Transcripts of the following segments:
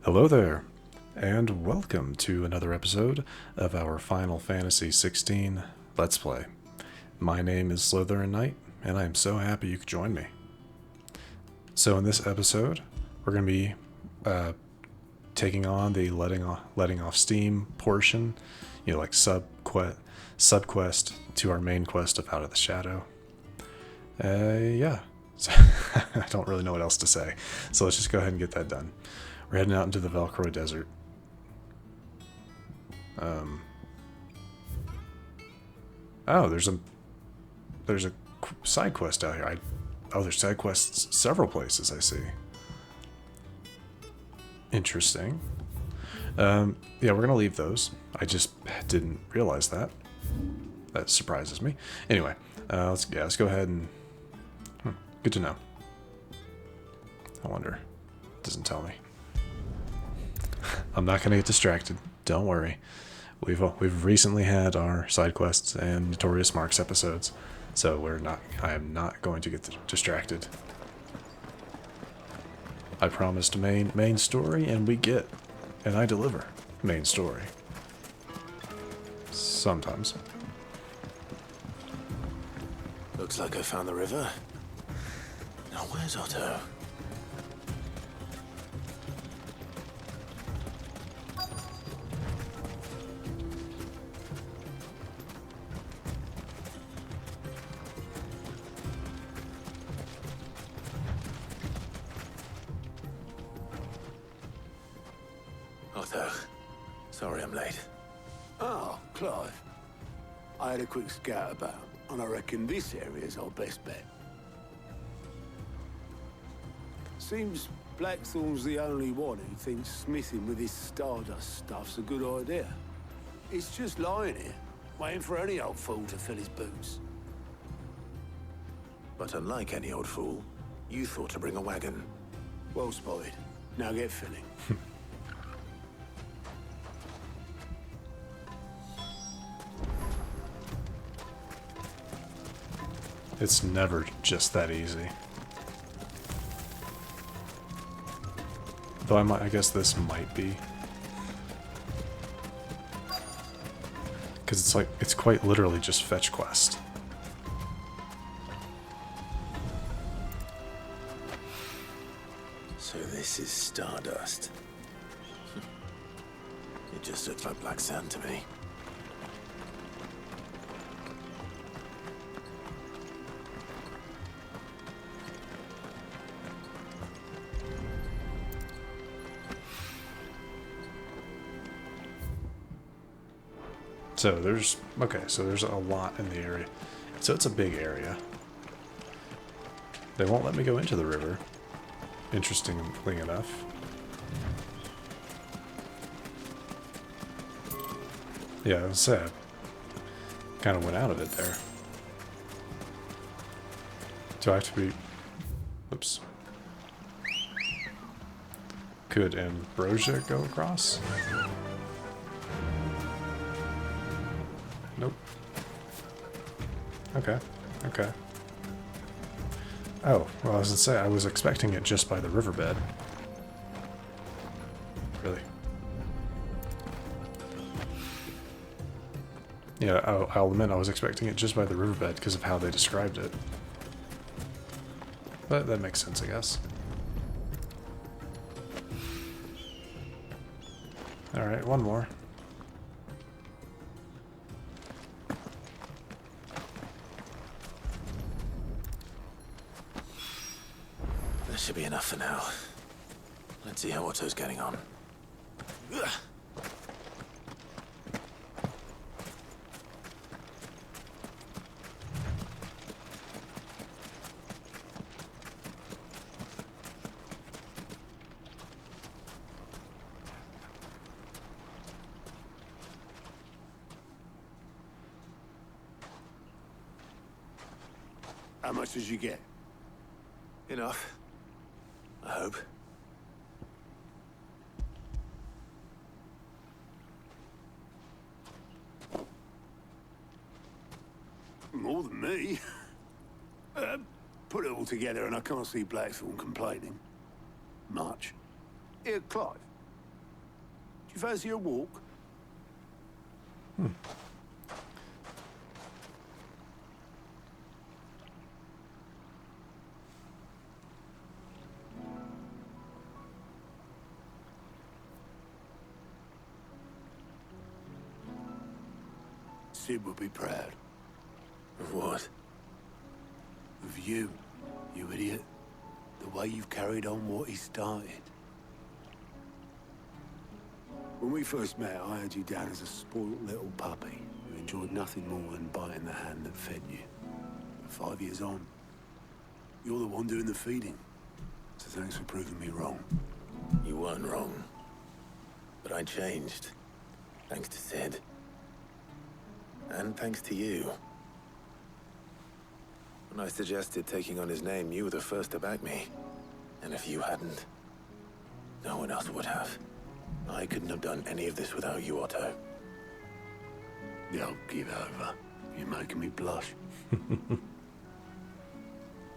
Hello there, and welcome to another episode of our Final Fantasy XVI Let's Play. My name is SlytherinKnight, and I am so happy you could join me. So in this episode, we're going to be taking on the letting off steam portion, like subquest to our main quest of Out of the Shadow. Yeah. So I don't really know what else to say, so let's just go ahead and get that done. We're heading out into the Velcro Desert. Oh, there's a side quest out here. There's side quests several places, I see. Interesting. Yeah, we're gonna leave those. I just didn't realize that. That surprises me. Anyway, let's go ahead and. Good to know. I wonder. It doesn't tell me. I'm not gonna get distracted. Don't worry. We've recently had our side quests and Notorious Marks episodes, so I am not going to get distracted. I promised main story, and I deliver main story. Sometimes. Looks like I found the river. Now where's Otto? Otto, sorry I'm late. Oh, Clive. I had a quick scout about, and I reckon this area's our best bet. Seems Blackthorn's the only one who thinks smithing with this Stardust stuff's a good idea. It's just lying here, waiting for any old fool to fill his boots. But unlike any old fool, you thought to bring a wagon. Well spotted. Now get filling. It's never just that easy. Though I guess this might be. Because it's quite literally just fetch quest. So this is Stardust. It just looks like black sand to me. So there's a lot in the area. So it's a big area. They won't let me go into the river, interestingly enough. Yeah, it was sad. Kind of went out of it there. Do I have to be... Oops. Could Ambrosia go across? Nope. Okay. Oh, well, I was gonna say, I was expecting it just by the riverbed. Really? Yeah, I'll admit I was expecting it just by the riverbed because of how they described it. But that makes sense, I guess. Alright, one more. That should be enough for now. Let's see how Otto's getting on. Ugh. How much did you get? Enough. I hope. More than me. Put it all together and I can't see Blackthorn complaining. Much. Here, Clive. you fancy a walk? Sid would be proud. Of what? Of you, you idiot. The way you've carried on what he started. When we first met, I had you down as a spoilt little puppy who enjoyed nothing more than biting the hand that fed you. But 5 years on, you're the one doing the feeding. So thanks for proving me wrong. You weren't wrong. But I changed. Thanks to Sid. And thanks to you. When I suggested taking on his name, you were the first to back me. And if you hadn't, no one else would have. I couldn't have done any of this without you, Otto. Yo, give over. You're making me blush.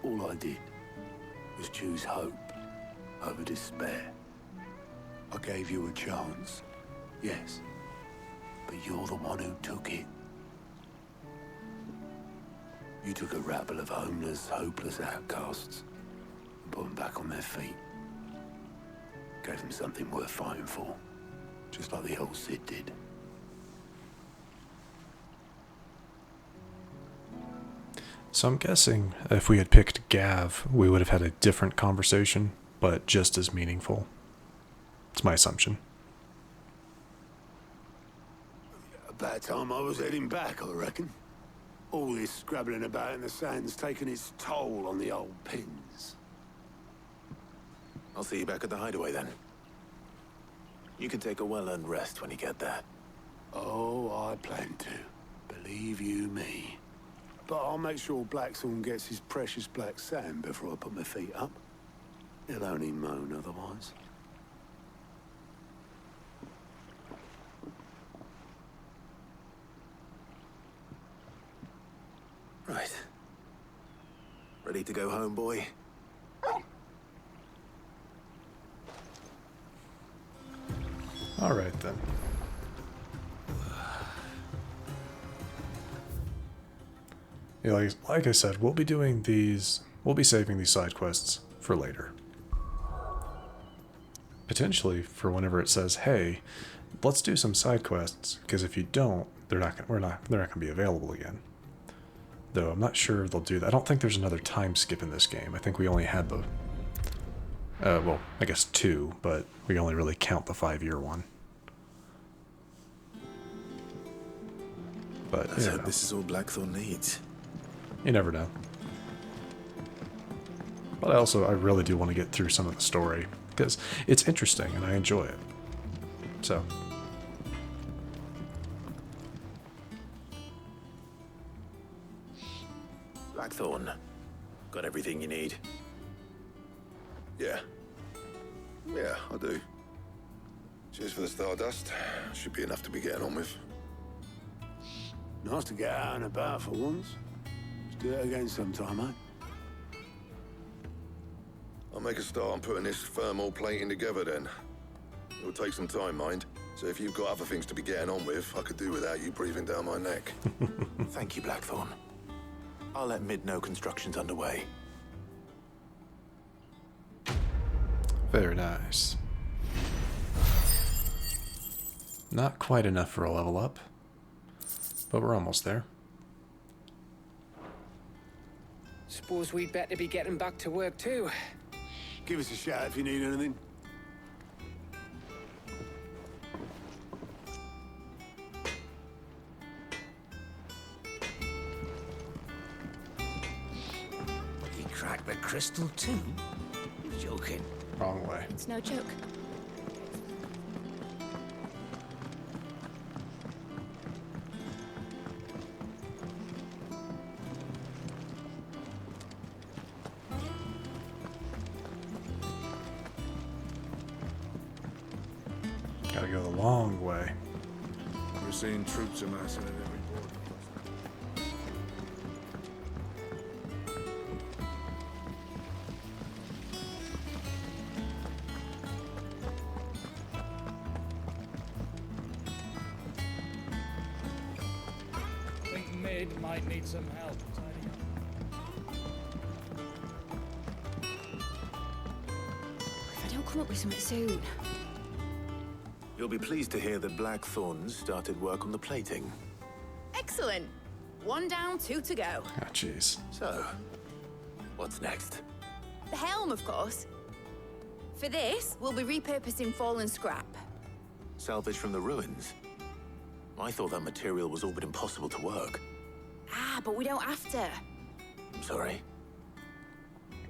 All I did was choose hope over despair. I gave you a chance, yes. But you're the one who took it. You took a rabble of homeless, hopeless outcasts and put them back on their feet. Gave them something worth fighting for, just like the old Sid did. So I'm guessing if we had picked Gav, we would have had a different conversation, but just as meaningful. It's my assumption. About time I was heading back, I reckon. All this scrabbling about in the sand's taken its toll on the old pins. I'll see you back at the hideaway then. You can take a well-earned rest when you get there. Oh, I plan to. Believe you me. But I'll make sure Blackthorn gets his precious black sand before I put my feet up. He'll only moan otherwise. Right. Ready to go home, boy? All right, then. Yeah, like I said, we'll be doing these... We'll be saving these side quests for later. Potentially for whenever it says, hey, let's do some side quests, because if you don't, they're not gonna be available again. Though I'm not sure they'll do that. I don't think there's another time skip in this game. I think we only had the... well, I guess 2, but we only really count the 5-year one. But, Let's hope this is all Blackthorn needs. You never know. But I really do want to get through some of the story, because it's interesting and I enjoy it. So... Blackthorn, got everything you need? Yeah. Yeah, I do. Cheers for the stardust. Should be enough to be getting on with. Nice to get out and about for once. Let's do it again sometime, eh? I'll make a start on putting this thermal plating together then. It'll take some time, mind. So if you've got other things to be getting on with, I could do without you breathing down my neck. Thank you, Blackthorn. I'll let Mid know construction's underway. Very nice. Not quite enough for a level up, but we're almost there. Suppose we'd better be getting back to work too. Give us a shout if you need anything. He cracked the crystal too? You're joking. Wrong way. It's no joke. Gotta go the long way. We're seeing troops amassing at every border. Mid might need some help tidying If I don't come up with something soon. You'll be pleased to hear that Blackthorn started work on the plating. Excellent. 1 down, 2 to go. Ah, jeez. So, what's next? The helm, of course. For this, we'll be repurposing fallen scrap. Salvage from the ruins? I thought that material was all but impossible to work. Ah, but we don't have to. I'm sorry.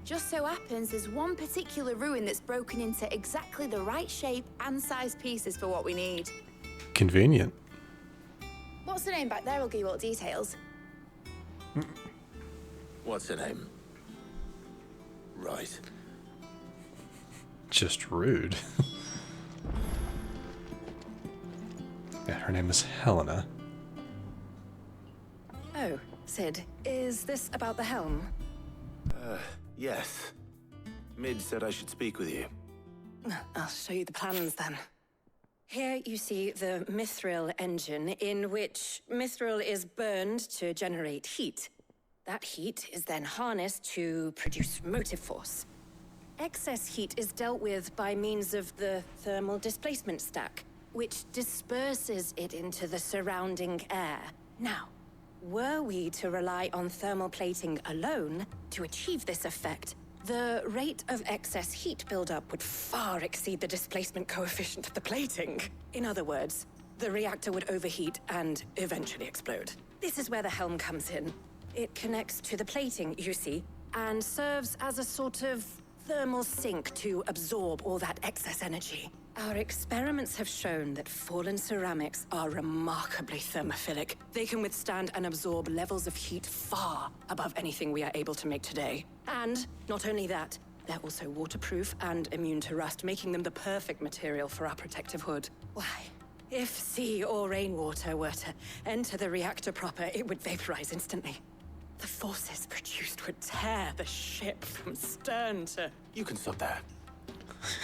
Just so happens there's one particular ruin that's broken into exactly the right shape and size pieces for what we need. Convenient. What's the name back there? I'll give you all the details. What's her name? Right. Just rude. Yeah, her name is Helena. Oh, Sid, is this about the helm? Yes. Mid said I should speak with you. I'll show you the plans then. Here you see the mithril engine, in which mithril is burned to generate heat. That heat is then harnessed to produce motive force. Excess heat is dealt with by means of the thermal displacement stack, which disperses it into the surrounding air. Now, were we to rely on thermal plating alone to achieve this effect, the rate of excess heat buildup would far exceed the displacement coefficient of the plating. In other words, the reactor would overheat and eventually explode. This is where the helm comes in. It connects to the plating, you see, and serves as a sort of thermal sink to absorb all that excess energy. Our experiments have shown that fallen ceramics are remarkably thermophilic. They can withstand and absorb levels of heat far above anything we are able to make today. And not only that, they're also waterproof and immune to rust, making them the perfect material for our protective hood. Why? If sea or rainwater were to enter the reactor proper, it would vaporize instantly. The forces produced would tear the ship from stern to... You can stop there.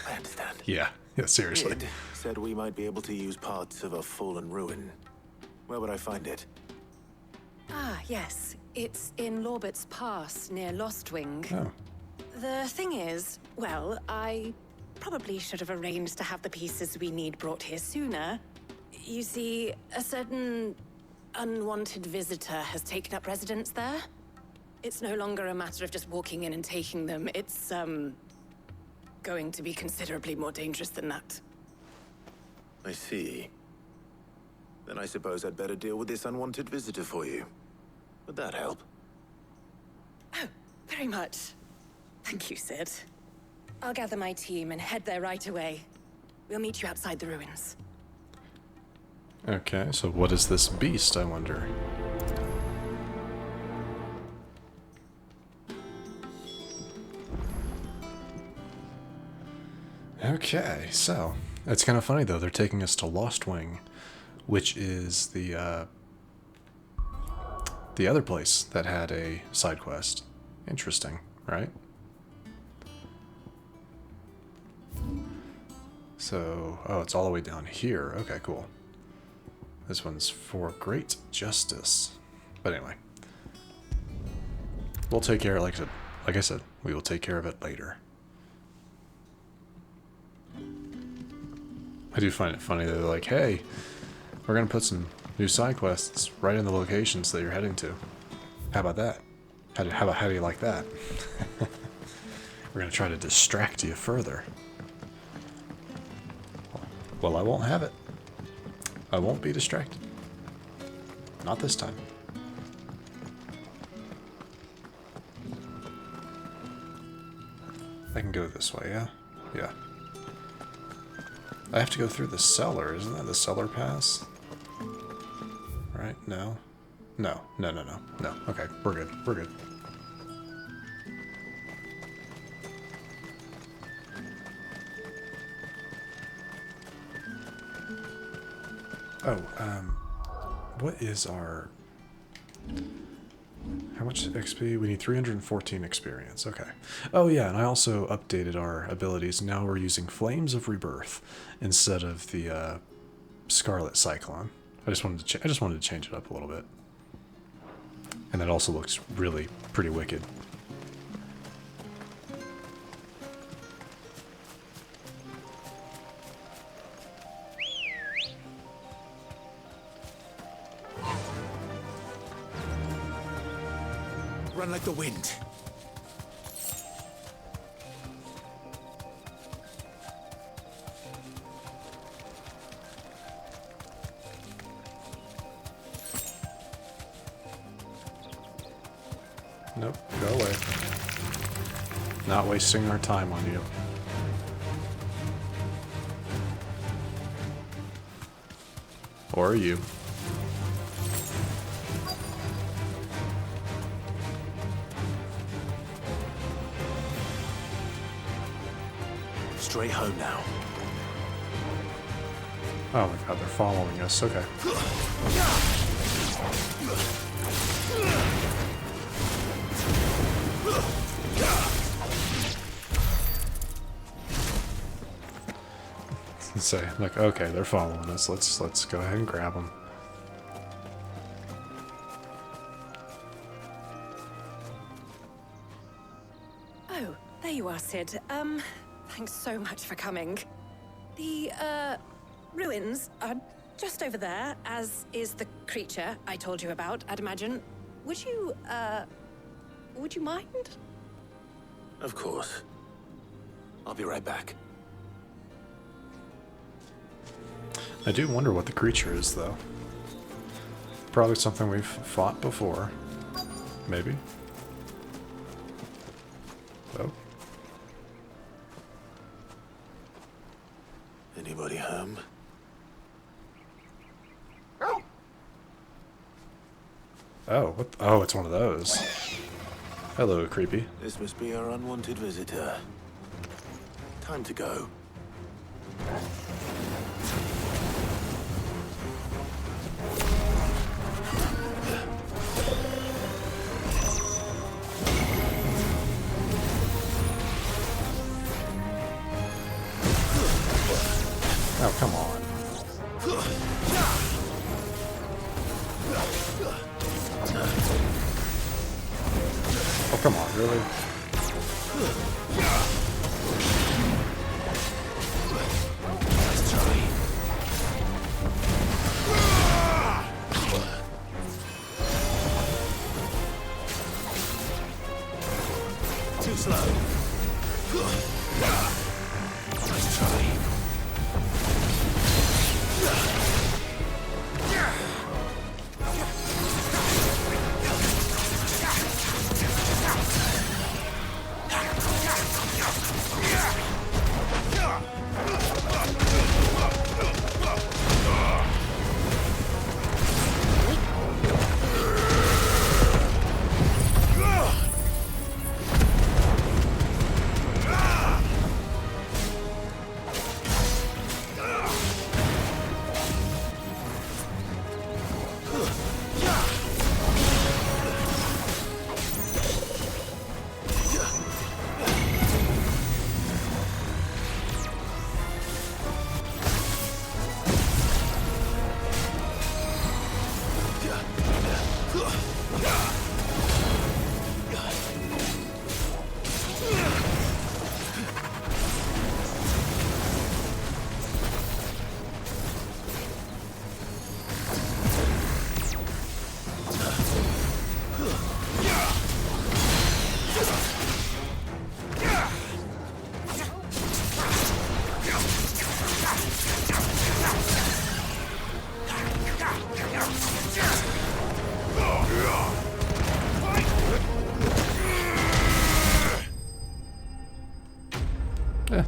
I understand. Yeah, seriously. Mid said we might be able to use parts of a fallen ruin. Where would I find it? Ah, yes. It's in Lorbert's Pass, near Lostwing. Oh. The thing is, well, I probably should have arranged to have the pieces we need brought here sooner. You see, a certain unwanted visitor has taken up residence there. It's no longer a matter of just walking in and taking them. It's, going to be considerably more dangerous than that. I see. Then I suppose I'd better deal with this unwanted visitor for you. Would that help? Oh, very much. Thank you, Sid. I'll gather my team and head there right away. We'll meet you outside the ruins. Okay, so what is this beast, I wonder? Okay, so it's kind of funny though. They're taking us to Lostwing, which is the other place that had a side quest. Interesting, right? So, oh, it's all the way down here. Okay, cool. This one's for great justice. But anyway, we'll take care of it. Like I said, we will take care of it later. I do find it funny that they're like, hey, we're going to put some new side quests right in the locations that you're heading to. How about that? How do you like that? We're going to try to distract you further. Well, I won't have it. I won't be distracted. Not this time. I can go this way, yeah? Yeah. I have to go through the cellar, isn't that the cellar pass? Right? No? No. No. Okay, we're good. We're good. Oh, what is our... How much XP? We need 314 experience. Okay. Oh yeah, and I also updated our abilities. Now we're using Flames of Rebirth instead of the Scarlet Cyclone. I just wanted to change it up a little bit. And that also looks really pretty wicked. Run like the wind. Nope, go away. Not wasting our time on you. Or you. Straight home now. Oh my god, they're following us. Okay. Say, like, okay, they're following us. Let's go ahead and grab them. Oh, there you are, Sid. Thanks so much for coming. The, ruins are just over there, as is the creature I told you about, I'd imagine. Would you mind? Of course. I'll be right back. I do wonder what the creature is, though. Probably something we've fought before. Maybe. Oh. Anybody home? Oh, what? Oh, it's one of those. Hello, creepy. This must be our unwanted visitor. Time to go. Oh, come on. Oh, come on, really? Let's try. Too slow. Let's try.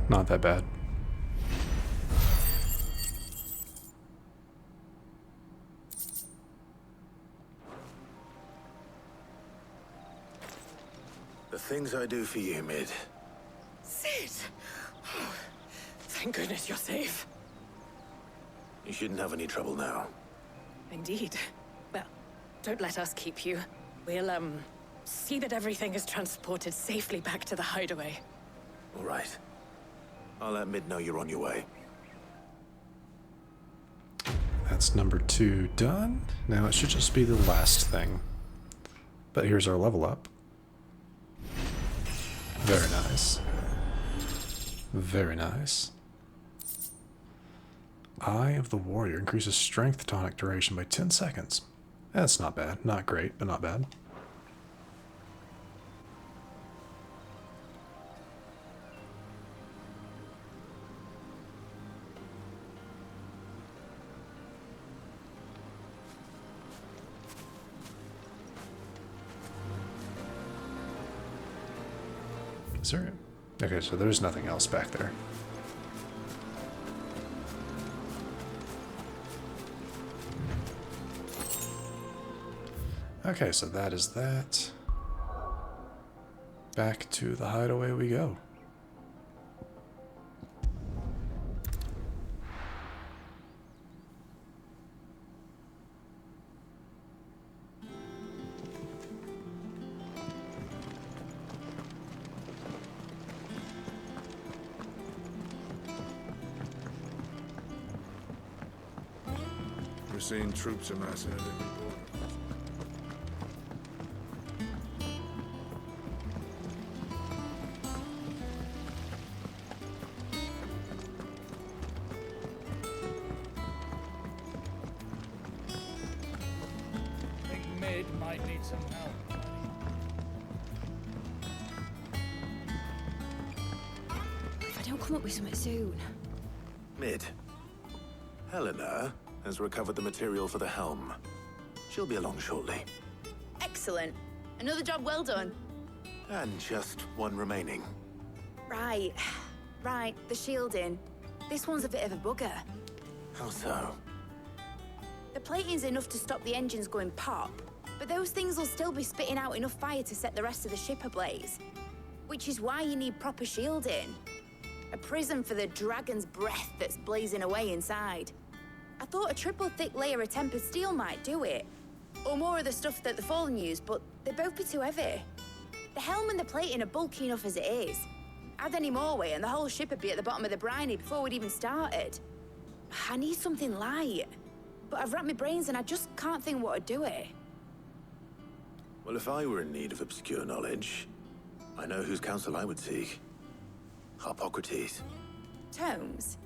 Not that bad. The things I do for you, Mid. Sid! Oh, thank goodness you're safe. You shouldn't have any trouble now. Indeed. Well, don't let us keep you. We'll, see that everything is transported safely back to the hideaway. All right. I'll let Mid know you're on your way. That's number 2 done. Now it should just be the last thing. But here's our level up. Very nice. Very nice. Eye of the Warrior increases strength tonic duration by 10 seconds. That's not bad. Not great, but not bad. Is there... Okay, so there's nothing else back there. Okay, so that is that. Back to the hideaway we go. We're seeing troops amassing at every border. I think Mid might need some help. If I don't come up with something soon. Mid. Helena has recovered the material for the helm. She'll be along shortly. Excellent. Another job well done. And just one remaining. Right. Right, the shielding. This one's a bit of a bugger. How so? The plating's enough to stop the engines going pop, but those things will still be spitting out enough fire to set the rest of the ship ablaze. Which is why you need proper shielding. A prison for the dragon's breath that's blazing away inside. I thought a triple thick layer of tempered steel might do it. Or more of the stuff that the Fallen use, but they'd both be too heavy. The helm and the plating are bulky enough as it is. Add any more weight and the whole ship would be at the bottom of the briny before we'd even started. I need something light. But I've racked my brains and I just can't think what would do it. Well, if I were in need of obscure knowledge, I know whose counsel I would seek. Harpocrates. Tomes?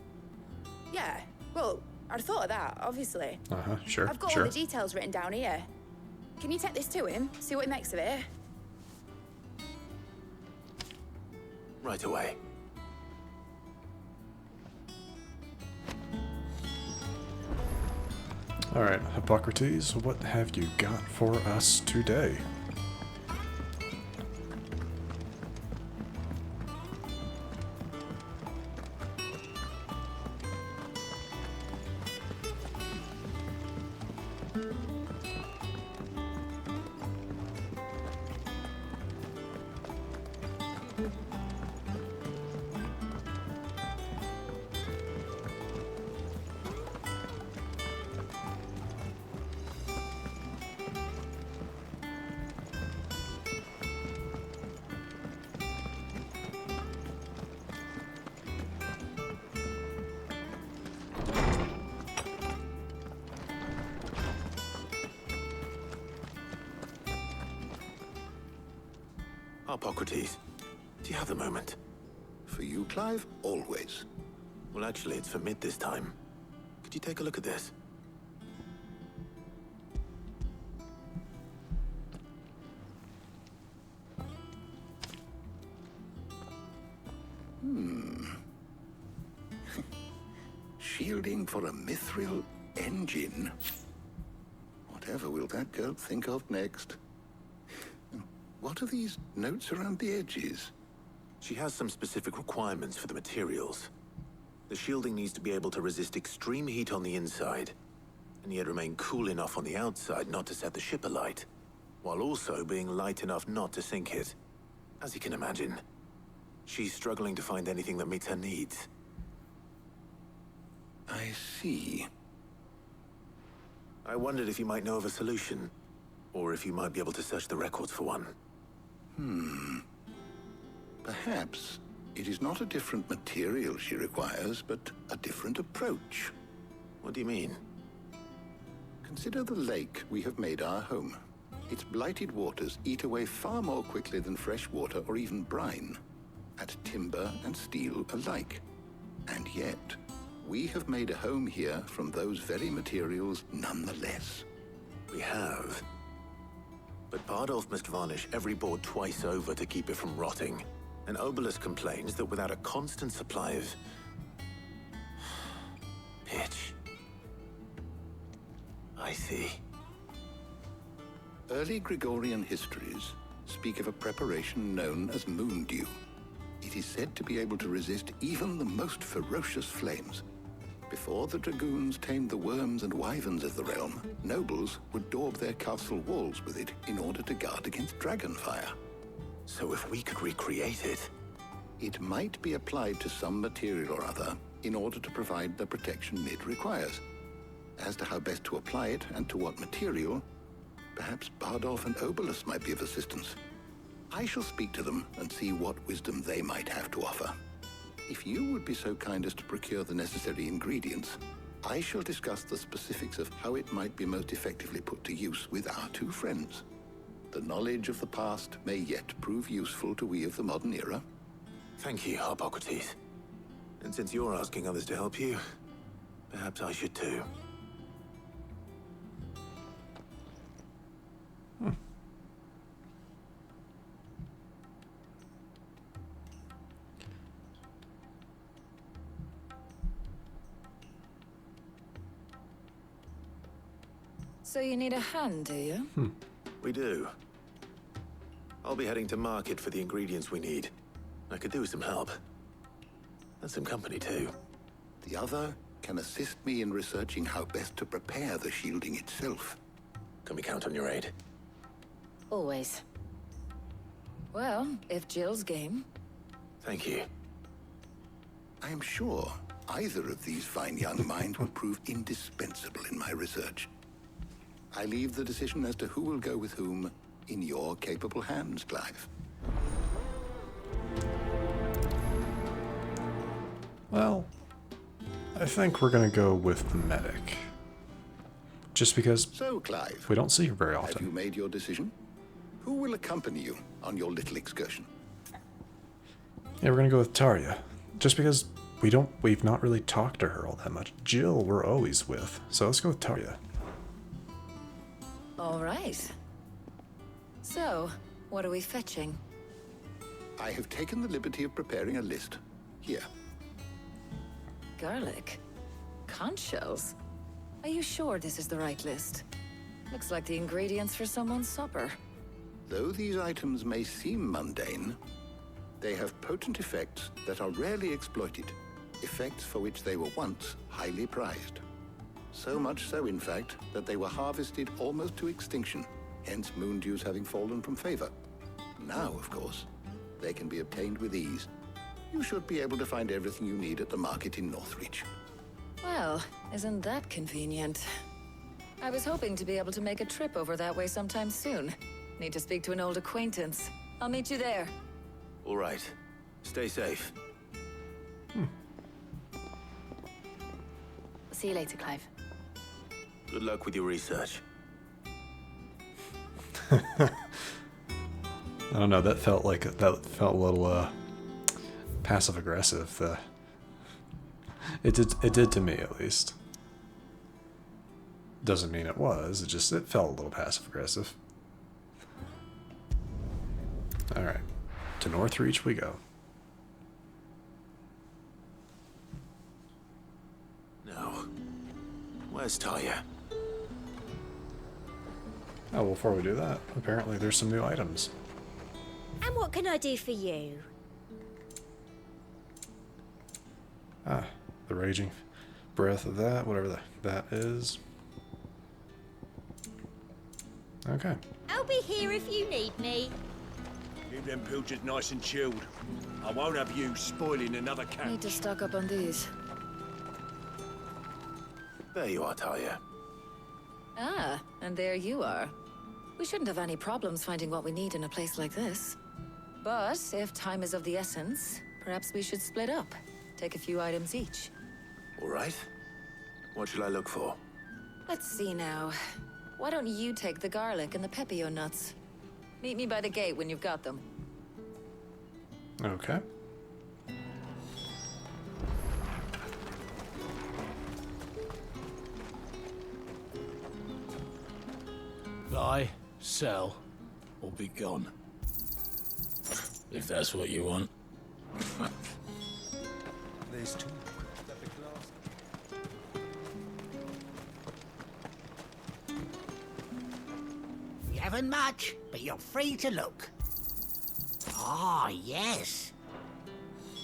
Yeah, well, I'd thought of that, obviously. Sure, I've got all the details written down here. Can you take this to him, see what he makes of it? Right away. Alright, Hippocrates, what have you got for us today? Harpocrates, do you have the moment? For you, Clive, always. Well, actually, it's for Mid this time. Could you take a look at this? Shielding for a mithril engine. Whatever will that girl think of next? What are these notes around the edges? She has some specific requirements for the materials. The shielding needs to be able to resist extreme heat on the inside, and yet remain cool enough on the outside not to set the ship alight, while also being light enough not to sink it. As you can imagine, she's struggling to find anything that meets her needs. I see. I wondered if you might know of a solution, or if you might be able to search the records for one. Perhaps it is not a different material she requires, but a different approach. What do you mean? Consider the lake we have made our home. Its blighted waters eat away far more quickly than fresh water or even brine, at timber and steel alike. And yet, we have made a home here from those very materials nonetheless. We have. But Bardolph must varnish every board twice over to keep it from rotting. And Obelus complains that without a constant supply of pitch. I see. Early Gregorian histories speak of a preparation known as moon dew. It is said to be able to resist even the most ferocious flames. Before the dragoons tamed the worms and wyverns of the realm, nobles would daub their castle walls with it in order to guard against dragon fire. So if we could recreate it... It might be applied to some material or other in order to provide the protection it requires. As to how best to apply it and to what material, perhaps Bardolph and Obelus might be of assistance. I shall speak to them and see what wisdom they might have to offer. If you would be so kind as to procure the necessary ingredients, I shall discuss the specifics of how it might be most effectively put to use with our two friends. The knowledge of the past may yet prove useful to we of the modern era. Thank you, Hippocrates. And since you're asking others to help you, perhaps I should too. So you need a hand, do you? We do. I'll be heading to market for the ingredients we need. I could do with some help. And some company, too. The other can assist me in researching how best to prepare the shielding itself. Can we count on your aid? Always. Well, if Jill's game. Thank you. I am sure either of these fine young minds will prove indispensable in my research. I leave the decision as to who will go with whom in your capable hands, Clive. Well, I think we're gonna go with the medic. Just because So, Clive, we don't see her very have you often. made your decision? Who will accompany you on your little excursion? Yeah, we're gonna go with Tarja. Just because we've not really talked to her all that much. Jill, we're always with. So let's go with Tarja. All right. So, what are we fetching? I have taken the liberty of preparing a list. Here. Garlic? Conch shells? Are you sure this is the right list? Looks like the ingredients for someone's supper. Though these items may seem mundane, they have potent effects that are rarely exploited, effects for which they were once highly prized. So much so, in fact, that they were harvested almost to extinction, hence moon dews having fallen from favor. Now, of course, they can be obtained with ease. You should be able to find everything you need at the market in Northreach. Well, isn't that convenient? I was hoping to be able to make a trip over that way sometime soon. Need to speak to an old acquaintance. I'll meet you there. All right. Stay safe. See you later, Clive. Good luck with your research. I don't know, that felt a little passive aggressive. It did to me, at least. Doesn't mean it was, it felt a little passive aggressive. Alright. To Northreach we go. Now, where's Tarja? Oh, well, before we do that, apparently there's some new items. And what can I do for you? Ah, the raging breath of that, whatever that is. Okay. I'll be here if you need me. Keep them pilchards nice and chilled. I won't have you spoiling another Need catch. to stock up on these. There you are, Tarja. Ah, and there you are. We shouldn't have any problems finding what we need in a place like this. But if time is of the essence, perhaps we should split up. Take a few items each. All right. What shall I look for? Let's see now. Why don't you take the garlic and the pepio nuts? Meet me by the gate when you've got them. Okay. Buy, sell, or be gone. If that's what you want. There's two. You haven't much, but you're free to look. Ah, yes.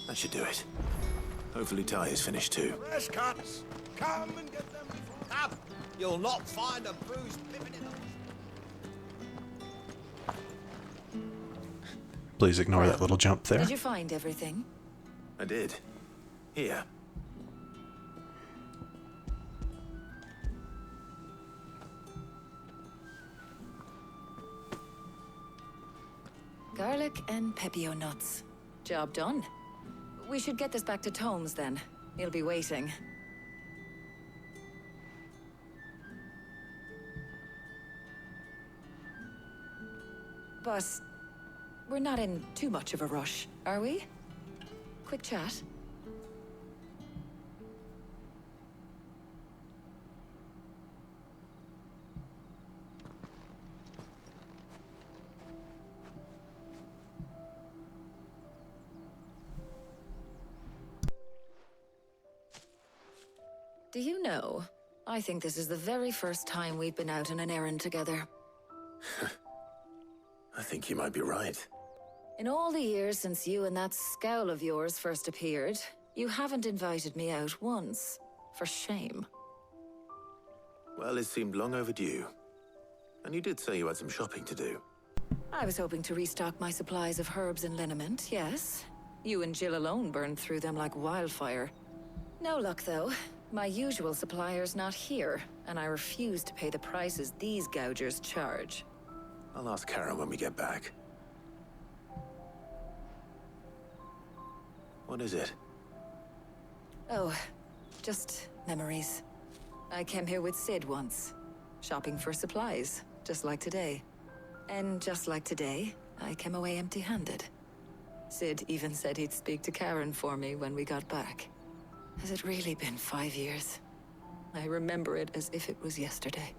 That should do it. Hopefully Ty is finished too. Fresh cuts. Come and get them before. Come. You'll not find a bruised pippin in them. Please ignore that little jump there. Did you find everything? I did. Here. Garlic and pepio nuts. Job done. We should get this back to Tomes then. He'll be waiting. But we're not in too much of a rush, are we? Quick chat. Do you know, I think this is the very first time we've been out on an errand together. I think you might be right. In all the years since you and that scowl of yours first appeared, you haven't invited me out once. For shame. Well, it seemed long overdue. And you did say you had some shopping to do. I was hoping to restock my supplies of herbs and liniment, yes. You and Jill alone burned through them like wildfire. No luck, though. My usual supplier's not here, and I refuse to pay the prices these gougers charge. I'll ask Karen when we get back. What is it? Oh, just memories. I came here with Sid once, shopping for supplies, just like today. And just like today, I came away empty-handed. Sid even said he'd speak to Karen for me when we got back. Has it really been 5 years? I remember it as if it was yesterday.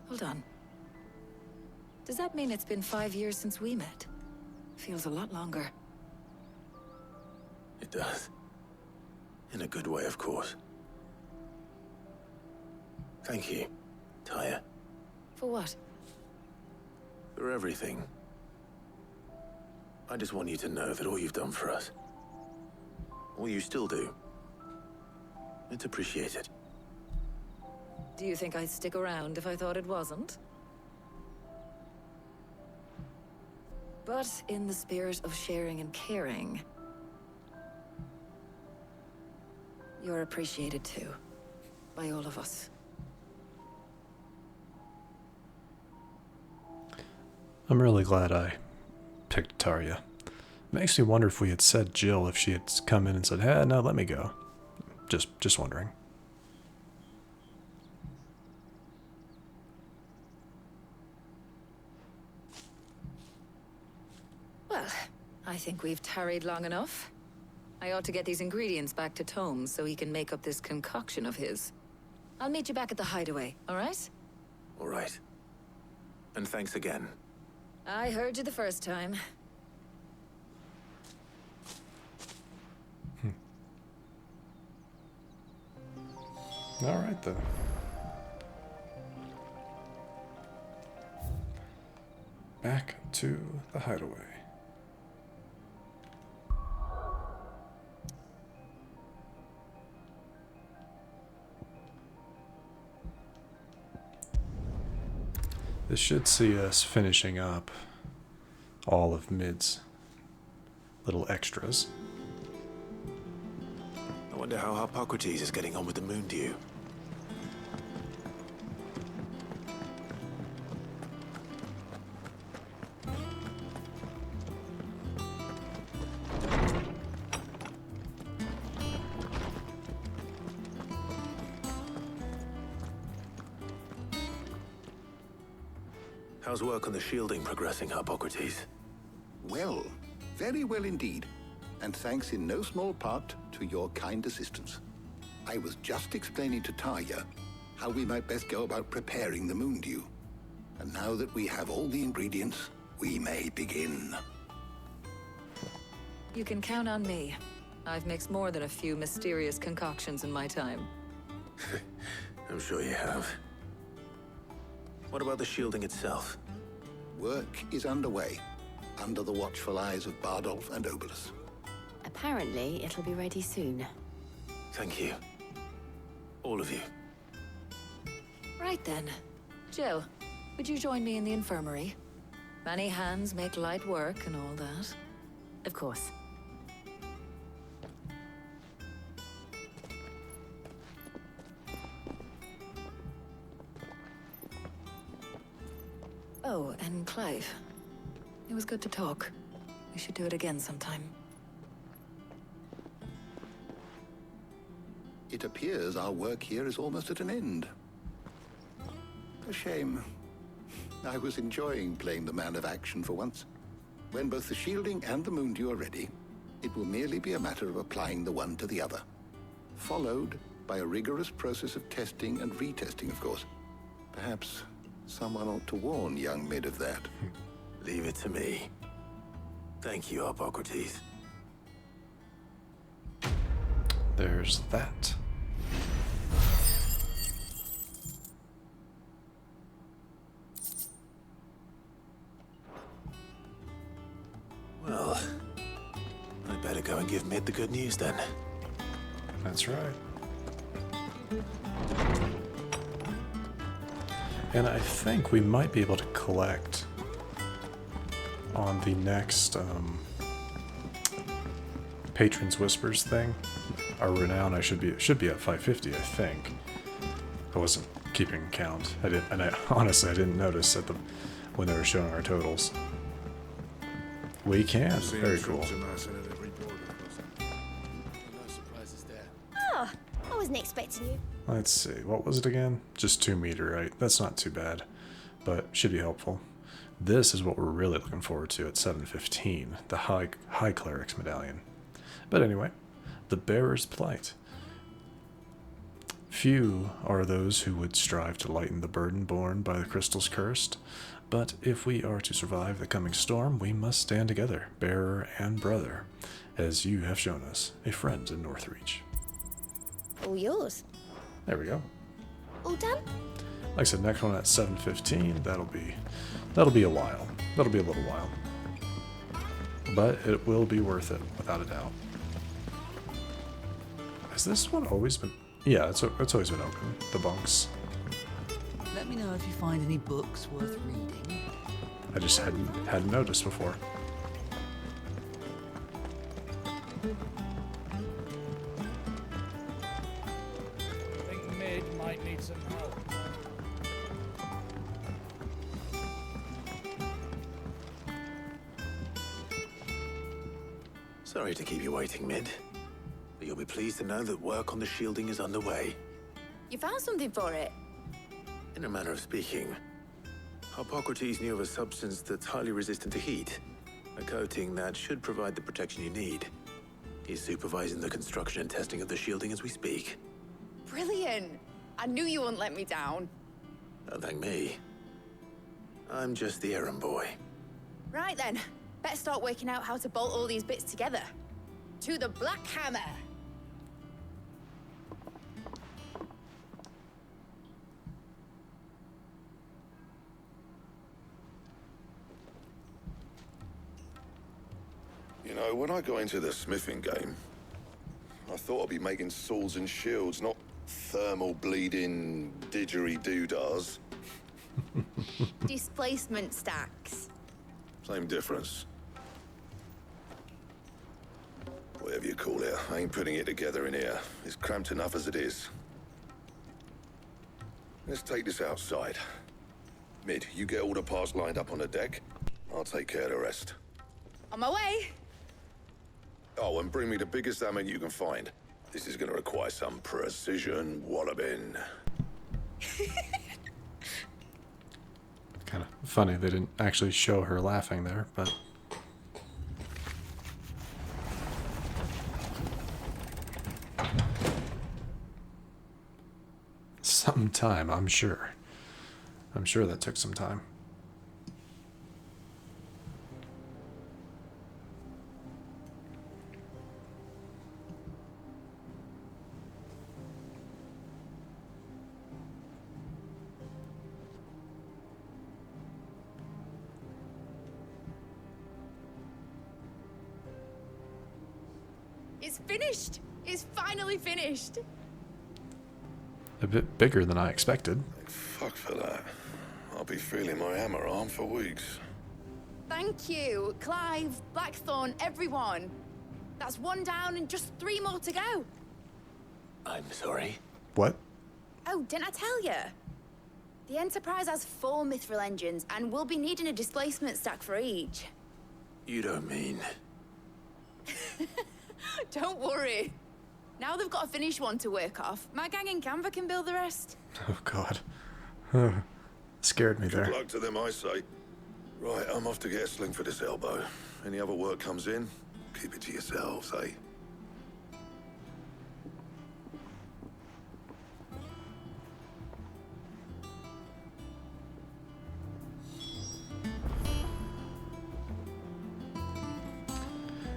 Hold on. Does that mean it's been 5 years since we met? Feels a lot longer. It does. In a good way, of course. Thank you, Tyre. For what? For everything. I just want you to know that all you've done for us, all you still do, it's appreciated. Do you think I'd stick around if I thought it wasn't? But in the spirit of sharing and caring, you're appreciated too, by all of us. I'm really glad I picked Tarja. Makes me wonder if we had said Jill, if she had come in and said, "Hey, no, let me go." Just wondering. Well, I think we've tarried long enough. I ought to get these ingredients back to Tomes so he can make up this concoction of his. I'll meet you back at the hideaway, all right? All right. And thanks again. I heard you the first time. All right, then. Back to the hideaway. This should see us finishing up all of Mid's little extras. I wonder how Harpocrates is getting on with the moon dew. How's work on the shielding progressing, Hippocrates? Well, very well indeed. And thanks in no small part to your kind assistance. I was just explaining to Tarja how we might best go about preparing the moon dew. And now that we have all the ingredients, we may begin. You can count on me. I've mixed more than a few mysterious concoctions in my time. I'm sure you have. What about the shielding itself? Work is underway, under the watchful eyes of Bardolph and Obolus. Apparently, it'll be ready soon. Thank you. All of you. Right then. Jill, would you join me in the infirmary? Many hands make light work and all that. Of course. Oh, and Clive. It was good to talk. We should do it again sometime. It appears our work here is almost at an end. A shame. I was enjoying playing the man of action for once. When both the shielding and the moon dew are ready, it will merely be a matter of applying the one to the other. Followed by a rigorous process of testing and retesting, of course. Perhaps someone ought to warn young Mid of that. Leave it to me. Thank you, Hippocrates. There's that. Well, I better go and give Mid the good news then. That's right. And I think we might be able to collect on the next Patron's Whispers thing. Our renown should be at 550, I think. I wasn't keeping count. Honestly I didn't notice when they were showing our totals. We can. Very cool. No surprises there. Oh, I wasn't expecting you. Let's see. What was it again? Just 2 meter, right? That's not too bad, but should be helpful. This is what we're really looking forward to at 715, the High Cleric's Medallion. But anyway, the Bearer's Plight. Few are those who would strive to lighten the burden borne by the crystals cursed, but if we are to survive the coming storm, we must stand together, bearer and brother, as you have shown us, a friend in Northreach. All yours. There we go. All done? Like I said, next one at 7:15. That'll be a while. That'll be a little while, but it will be worth it without a doubt. Has this one always been? Yeah, it's always been open. The bunks. Let me know if you find any books worth reading. I just hadn't noticed before. I think Mid might need some help. Sorry to keep you waiting, Mid. But you'll be pleased to know that work on the shielding is underway. You found something for it? In a manner of speaking, Hippocrates knew of a substance that's highly resistant to heat. A coating that should provide the protection you need. He's supervising the construction and testing of the shielding as we speak. Brilliant! I knew you wouldn't let me down. Don't thank me. I'm just the errand boy. Right then, better start working out how to bolt all these bits together. To the Black Hammer! You know, when I got into the smithing game, I thought I'd be making swords and shields, not thermal bleeding didgeridoo-dahs. Displacement stacks. Same difference. Whatever you call it, I ain't putting it together in here. It's cramped enough as it is. Let's take this outside. Mid, you get all the parts lined up on the deck. I'll take care of the rest. On my way! Oh, and bring me the biggest hammer you can find. This is gonna require some precision walloping. Kind of funny they didn't actually show her laughing there, but... Some time, I'm sure. I'm sure that took some time. It's finished! It's finally finished! A bit bigger than I expected. Fuck for that. I'll be feeling my hammer arm for weeks. Thank you, Clive, Blackthorn, everyone. That's one down and just 3 more to go. I'm sorry. What? Oh, didn't I tell you? The Enterprise has 4 mithril engines, and we'll be needing a displacement stack for each. You don't mean... Don't worry. Now they've got a finished one to work off. My gang in Canva can build the rest. Oh, God. Scared me there. Good luck to them, I say. Right, I'm off to get a sling for this elbow. Any other work comes in, keep it to yourselves, eh?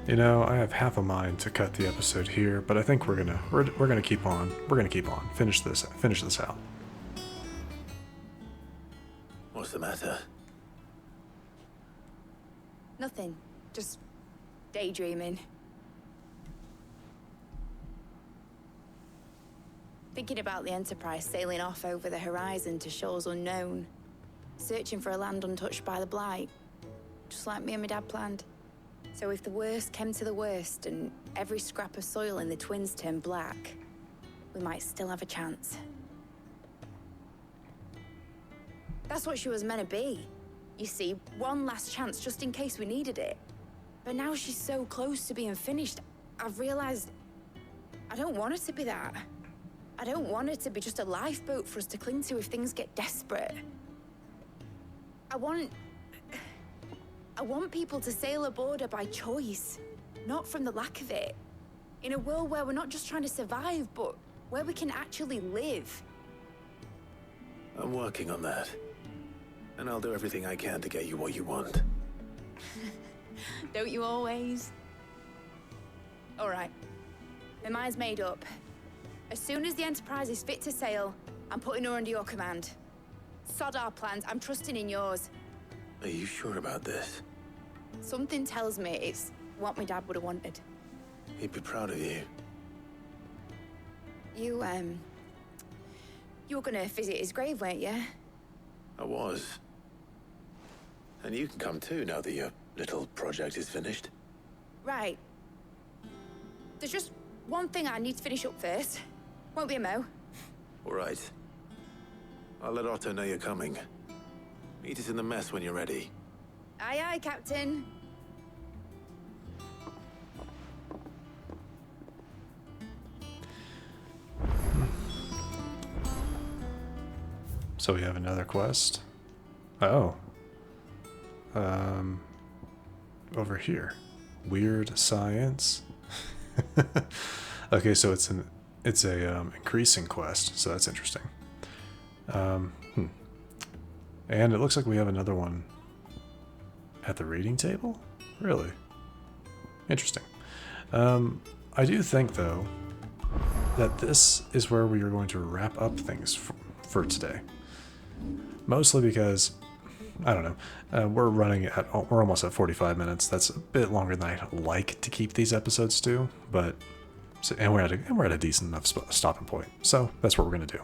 You know, I have half a mind to cut the episode here, but I think we're gonna keep on. We're gonna keep on. Finish this out. What's the matter? Nothing. Just daydreaming. Thinking about the Enterprise sailing off over the horizon to shores unknown. Searching for a land untouched by the Blight. Just like me and my dad planned. So if the worst came to the worst and every scrap of soil in the Twins turned black, we might still have a chance. That's what she was meant to be. You see, one last chance just in case we needed it. But now she's so close to being finished, I've realized I don't want her to be that. I don't want her to be just a lifeboat for us to cling to if things get desperate. I want people to sail aboard her by choice, not from the lack of it. In a world where we're not just trying to survive, but where we can actually live. I'm working on that. And I'll do everything I can to get you what you want. Don't you always? All right. My mind's made up. As soon as the Enterprise is fit to sail, I'm putting her under your command. Sod our plans, I'm trusting in yours. Are you sure about this? Something tells me it's what my dad would have wanted. He'd be proud of you. You were gonna visit his grave, weren't you? I was. And you can come too now that your little project is finished. Right. There's just one thing I need to finish up first. Won't be a mo. All right. I'll let Otto know you're coming. Meet us in the mess when you're ready. Aye, aye, Captain. So we have another quest. Oh. Over here. Weird science. Okay, so it's a increasing quest, so that's interesting. And it looks like we have another one at the reading table? Really? Interesting. I do think, though, that this is where we are going to wrap up things for today. Mostly because, I don't know, we're almost at 45 minutes. That's a bit longer than I like to keep these episodes to, but, and we're at a decent enough stopping point. So that's what we're going to do.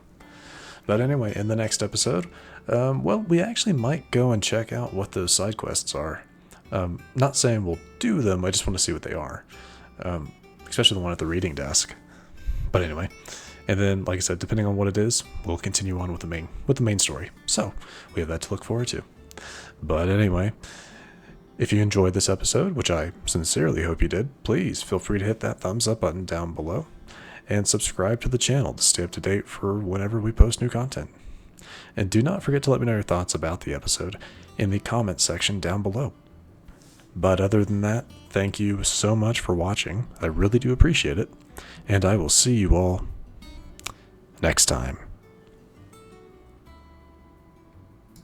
But anyway, in the next episode, well, we actually might go and check out what those side quests are. Not saying we'll do them, I just want to see what they are. Especially the one at the reading desk. But anyway, and then, like I said, depending on what it is, we'll continue on with the main story. So, we have that to look forward to. But anyway, if you enjoyed this episode, which I sincerely hope you did, please feel free to hit that thumbs up button down below. And subscribe to the channel to stay up to date for whenever we post new content. And do not forget to let me know your thoughts about the episode in the comments section down below. But other than that, thank you so much for watching. I really do appreciate it. And I will see you all next time.